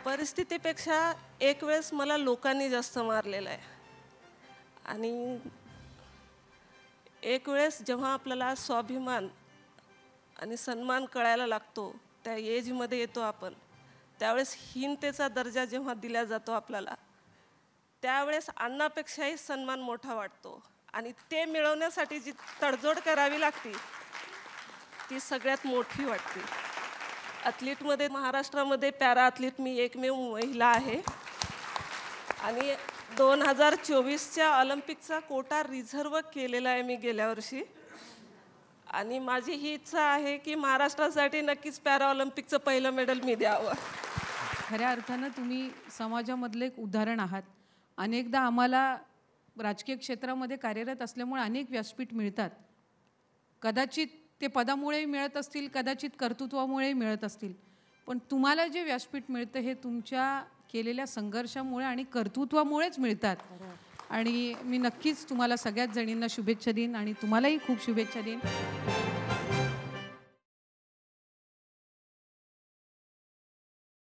परिस्थितीपेक्षा एक वेळेस मला लोकांनी जास्त मारलेलं आहे. आणि एक वेळेस जेव्हा आपल्याला स्वाभिमान आणि सन्मान कळायला लागतो, त्या एजमध्ये येतो आपण, त्यावेळेस हीनतेचा दर्जा जेव्हा दिला जातो आपल्याला, त्यावेळेस अन्नापेक्षाही सन्मान मोठा वाटतो. आणि ते मिळवण्यासाठी जी तडजोड करावी लागते ती सगळ्यात मोठी वाटते. ॲथलीटमध्ये महाराष्ट्रामध्ये पॅरा ॲथलीट मी एकमेव महिला आहे. आणि 2024च्या ऑलिम्पिकचा कोटा रिझर्व केलेला आहे मी गेल्या वर्षी. आणि माझी ही इच्छा आहे की महाराष्ट्रासाठी नक्कीच पॅरा ऑलिम्पिकचं पहिलं मेडल मी द्यावं. खऱ्या अर्थानं तुम्ही समाजामधलं एक उदाहरण आहात. अनेकदा आम्हाला राजकीय क्षेत्रामध्ये कार्यरत असल्यामुळे अनेक व्यासपीठ मिळतात. कदाचित ते पदामुळेही मिळत असतील, कदाचित कर्तृत्वामुळेही मिळत असतील, पण तुम्हाला जे व्यासपीठ मिळतं हे तुमच्या केलेल्या संघर्षामुळे आणि कर्तृत्वामुळेच मिळतात. आणि मी नक्कीच तुम्हाला सगळ्याच जणींना शुभेच्छा देईन आणि तुम्हालाही खूप शुभेच्छा देईन.